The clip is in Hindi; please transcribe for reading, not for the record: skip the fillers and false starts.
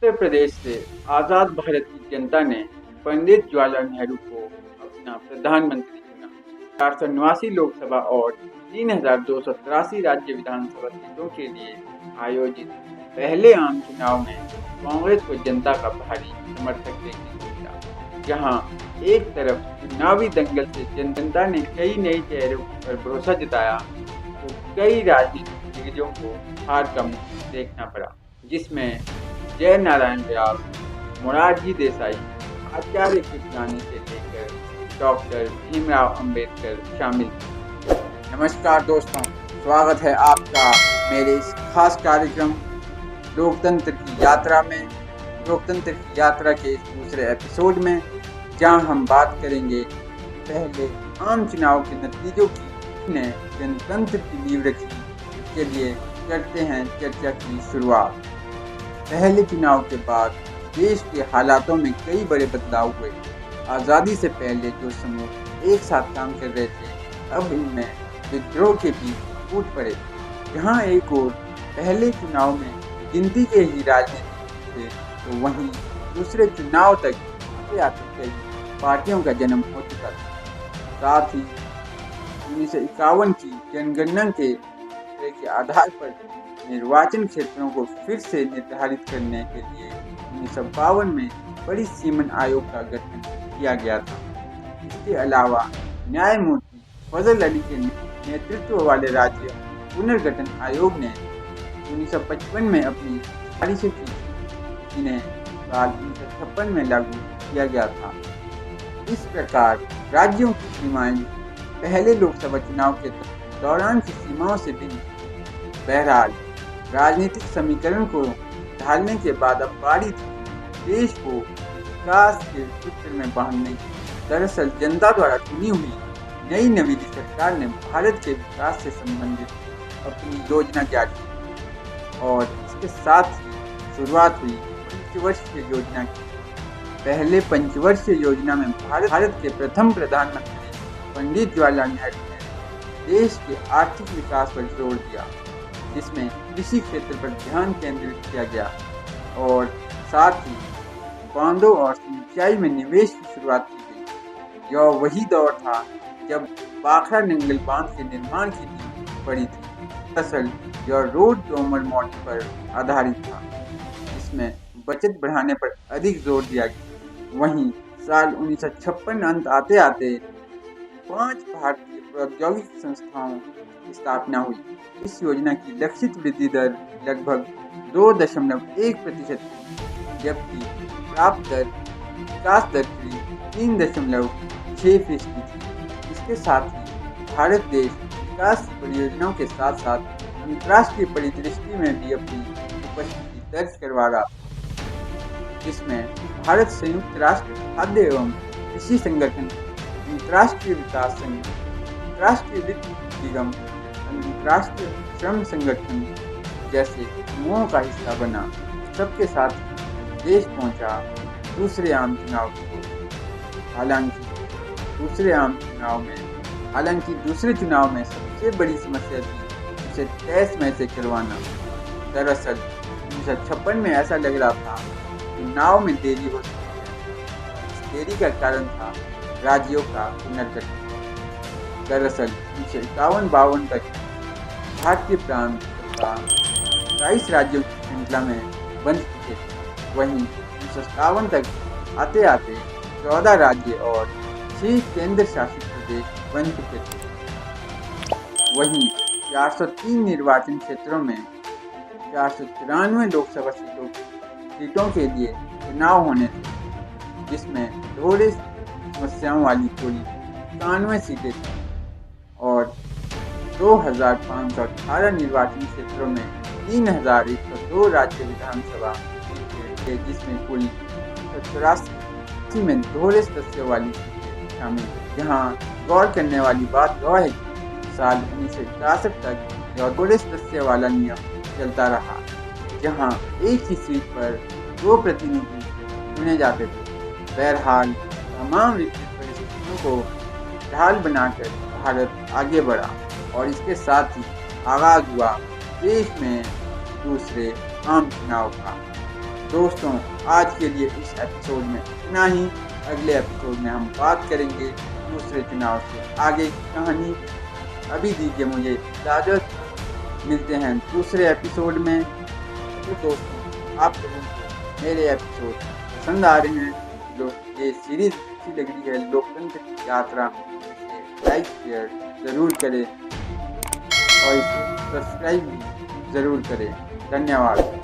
उत्तर प्रदेश से आज़ाद भारत की जनता ने पंडित जवाहरलाल नेहरू को अपना प्रधानमंत्री चुना। 489 लोकसभा और 3,283 राज्य विधानसभा सीटों के लिए आयोजित पहले आम चुनाव में कांग्रेस को जनता का भारी समर्थक देखने को मिला। जहां एक तरफ चुनावी दंगल से जनता ने कई नए चेहरों पर भरोसा जताया, तो कई राजनीतिक दिग्गजों को हार का मुंह देखना पड़ा, जिसमें जय नारायण व्यास, मोरारजी देसाई, आचार्य कृपलानी से लेकर डॉक्टर भीमराव अंबेडकर शामिल थे। नमस्कार दोस्तों, स्वागत है आपका मेरे इस खास कार्यक्रम लोकतंत्र की यात्रा में। लोकतंत्र की यात्रा के इस दूसरे एपिसोड में, जहां हम बात करेंगे पहले आम चुनाव के नतीजों की ने जनतंत्र की नींव रखी। इसके लिए करते हैं चर्चा की शुरुआत। पहले चुनाव के बाद देश के हालातों में कई बड़े बदलाव हुए। आज़ादी से पहले जो समूह एक साथ काम कर रहे थे, अब इनमें विद्रोह के बीच फूट पड़े। जहां एक और पहले चुनाव में गिनती के ही राजनीति थे, तो वहीं दूसरे चुनाव तक आते कई पार्टियों का जन्म हो चुका था। साथ ही 1951 की जनगणना के आधार पर निर्वाचन क्षेत्रों को फिर से निर्धारित करने के लिए 1952 में बड़ी सीमन आयोग का गठन किया गया था। इसके अलावा न्यायमूर्ति फजल अली के नेतृत्व वाले राज्य पुनर्गठन आयोग ने 1955 में अपनी सिफारिशें की, जिन्हें साल 1956 में लागू किया गया था। इस प्रकार राज्यों की सीमाएं पहले लोकसभा चुनाव के दौरान की सीमाओं से भिन्न। बहरहाल राजनीतिक समीकरण को ढालने के बाद अब बारी थी देश को विकास के सूत्र में बांधने की। दरअसल जनता द्वारा चुनी हुई नई नवीली सरकार ने भारत के विकास से संबंधित अपनी योजना जारी की और इसके साथ ही शुरुआत हुई पंचवर्षीय योजना की। पहले पंचवर्षीय योजना में भारत के प्रथम प्रधानमंत्री पंडित जवाहरलाल नेहरू ने देश के आर्थिक विकास पर जोर दिया, जिसमें कृषि क्षेत्र पर ध्यान केंद्रित किया गया और साथ ही बांधों और सिंचाई में निवेश की शुरुआत की गई। यह वही दौर था जब भाखड़ा नंगल बांध के निर्माण की नींव पड़ी थी। दरअसल यह रोड डोमर मॉडल पर आधारित था, जिसमें बचत बढ़ाने पर अधिक जोर दिया गया। वहीं साल 1956 अंत आते आते 5 भारतीय प्रौद्योगिकी संस्थाओं की स्थापना हुई। इस योजना की लक्षित वृद्धि दर लगभग 2.1% थी, जबकि प्राप्त दर विकास दर की 3.6% थी। इसके साथ ही भारत देश विकास की परियोजनाओं के साथ साथ अंतर्राष्ट्रीय परिदृष्टि में भी अपनी उपस्थिति दर्ज करवा रहा था, जिसमें भारत संयुक्त राष्ट्र खाद्य एवं कृषि संगठन, अंतर्राष्ट्रीय विकास संघ, राष्ट्रीय वित्त निगम, अंतर्राष्ट्रीय श्रम संगठन जैसे समूहों का हिस्सा बना। सबके साथ देश पहुंचा दूसरे आम चुनाव को। हालांकि दूसरे चुनाव में सबसे बड़ी समस्या थी उसे तय समय से करवाना। दरअसल 1956 में ऐसा लग रहा था चुनाव में देरी हो सकती है। इस देरी का कारण था राज्यों का पुनर्गठन। दरअसल 1951-52 तक भारतीय प्रांत तथा 22 राज्यों की श्रृंखला में बन चुके थे। वहीं 1957 तक आते आते 14 राज्य और 6 केंद्र शासित प्रदेश बन चुके थे। वहीं 403 निर्वाचन क्षेत्रों में 494 लोकसभा सीटों के लिए चुनाव होने थे, जिसमें थोड़ी समस्याओं वाली कुल 91 सीटें थी और 2,518 निर्वाचन क्षेत्रों में 3,102 राज्य विधानसभा सीटें थे, जिसमें कुल 84 में दोहरे सदस्य वाली सीटें शामिल हैं। जहां गौर करने वाली बात यह है कि साल 1961 तक यह दोहरे सदस्य वाला नियम चलता रहा, जहां एक ही सीट पर 2 प्रतिनिधि चुने जाते थे। बहरहाल तमाम विपरीत परिस्थितियों को ढाल बनाकर भारत आगे बढ़ा और इसके साथ ही आगाज हुआ देश में दूसरे आम चुनाव का। दोस्तों, आज के लिए इस एपिसोड में इतना ही। अगले एपिसोड में हम बात करेंगे दूसरे चुनाव से आगे की कहानी। अभी दीजिए मुझे इजाज़त, मिलते हैं दूसरे एपिसोड में। तो दोस्तों, आप लोगों को मेरे एपिसोड पसंद आ रहे हैं, जो ये सीरीज अच्छी लग रही है लोकतंत्र की यात्रा, लाइक शेयर ज़रूर करें और इसे सब्सक्राइब भी ज़रूर करें। धन्यवाद।